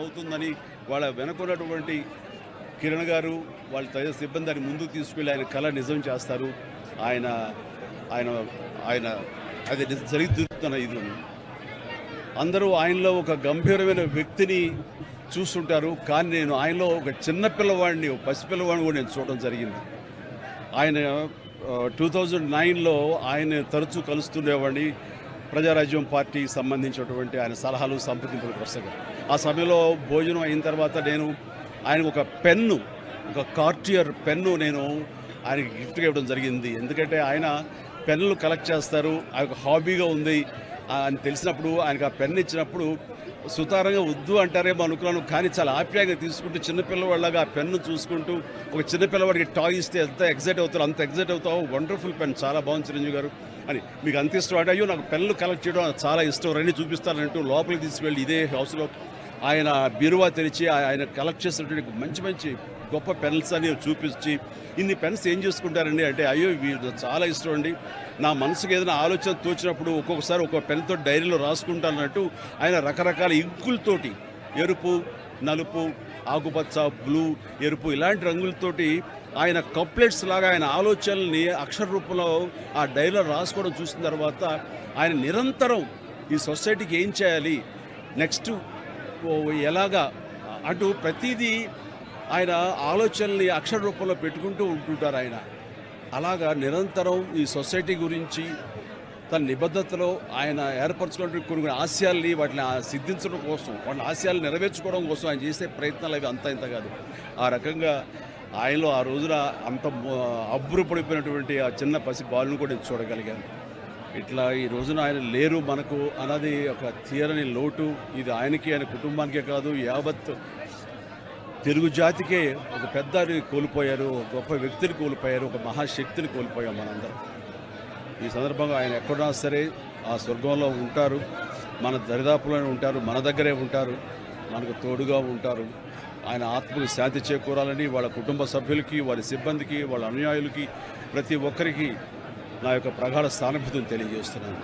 అవుతుందని వాళ్ళ వెనుకున్నటువంటి కిరణ్ గారు వాళ్ళ తదితర సిబ్బంది దాన్ని ముందుకు తీసుకెళ్ళి ఆయన కళ నిజం చేస్తారు. ఆయన ఆయన ఆయన అది జరుగుతున్న ఇది అందరూ ఆయనలో ఒక గంభీరమైన వ్యక్తిని చూస్తుంటారు. కానీ నేను ఆయనలో ఒక చిన్న పిల్లవాడిని, ఒక పసిపిల్లవాడిని కూడా నేను చూడడం జరిగింది. ఆయన 2009లో ఆయన తరచూ కలుస్తుండేవాడిని. ప్రజారాజ్యం పార్టీకి సంబంధించినటువంటి ఆయన సలహాలు సంప్రదింపుల కోసంగా. ఆ సమయంలో భోజనం అయిన తర్వాత నేను ఆయనకు ఒక పెన్ను, ఒక కార్టియర్ పెన్ను నేను ఆయనకి గిఫ్ట్గా ఇవ్వడం జరిగింది. ఎందుకంటే ఆయన పెన్నులు కలెక్ట్ చేస్తారు, ఆయన హాబీగా ఉంది అని తెలిసినప్పుడు ఆయనకు ఆ పెన్ను ఇచ్చినప్పుడు సుతారంగా వద్దు అంటారేమో అనుకున్నాను. కానీ చాలా ఆప్యాయంగా తీసుకుంటూ చిన్నపిల్లవాళ్ళగా ఆ పెన్ను చూసుకుంటూ, ఒక చిన్నపిల్లవాడికి టాయ్ ఇస్తే ఎంత ఎగ్జైట్ అవుతారో అంత ఎగ్జైట్ అవుతావు. వండర్ఫుల్ పెన్, చాలా బాగుంది చిరంజీవి గారు అని. మీకు అంత ఇష్టం అంటే, అయ్యో నాకు పెన్నులు కలెక్ట్ చేయడం చాలా ఇష్టం, రండి చూపిస్తానంటూ లోపలికి తీసుకువెళ్ళి ఇదే హౌస్లో ఆయన బీరువా తెరిచి ఆయన కలెక్ట్ చేసినటువంటి మంచి మంచి గొప్ప పెన్స్ అని చూపించి, ఇన్ని పెన్స్ ఏం చేసుకుంటారండి అంటే, అయ్యో వీళ్ళు చాలా ఇష్టం అండి, నా మనసుకు ఏదైనా ఆలోచన తోచినప్పుడు ఒక్కొక్కసారి ఒక పెన్తో డైరీలో రాసుకుంటానన్నట్టు ఆయన రకరకాల ఇంకులతోటి, ఎరుపు, నలుపు, ఆకుపచ్చ, బ్లూ, ఎరుపు ఇలాంటి రంగులతోటి ఆయన కప్లెట్స్ లాగా ఆయన ఆలోచనల్ని అక్షర రూపంలో ఆ డైరీలో రాసుకోవడం చూసిన తర్వాత ఆయన నిరంతరం ఈ సొసైటీకి ఏం చేయాలి, నెక్స్ట్ ఎలాగా అటు ప్రతిదీ ఆయన ఆలోచనల్ని అక్షర రూపంలో పెట్టుకుంటూ ఉంటుంటారు. ఆయన అలాగా నిరంతరం ఈ సొసైటీ గురించి తన నిబద్ధతలో ఆయన ఏర్పరచుకున్న కొన్ని ఆశయాల్ని వాటిని సిద్ధించడం కోసం, వాటి ఆశయాలు నెరవేర్చుకోవడం కోసం ఆయన చేసే ప్రయత్నాలు అవి అంత ఇంత కాదు. ఆ రకంగా ఆయనలో ఆ రోజున అంత అబ్బురపడిపోయినటువంటి ఆ చిన్న పసి బాలును కూడా చూడగలిగాను. ఇట్లా ఈ రోజున ఆయన లేరు మనకు అన్నది ఒక తీరని లోటు. ఇది ఆయనకి, ఆయన కుటుంబానికే కాదు, యావత్ తెలుగు జాతికే ఒక పెద్దని కోల్పోయారు, ఒక గొప్ప వ్యక్తిని కోల్పోయారు, ఒక మహాశక్తిని కోల్పోయాం మనందరం. ఈ సందర్భంగా ఆయన ఎక్కడున్నా సరే ఆ స్వర్గంలో ఉంటారు, మన దరిదాపులోనే ఉంటారు, మన దగ్గరే ఉంటారు, మనకు తోడుగా ఉంటారు. ఆయన ఆత్మకు శాంతి చేకూరాలని వాళ్ళ కుటుంబ సభ్యులకి, వారి సిబ్బందికి, వాళ్ళ అనుయాయులకి, ప్రతి ఒక్కరికి నా యొక్క ప్రగాఢ సానుభూతిని తెలియజేస్తున్నాను.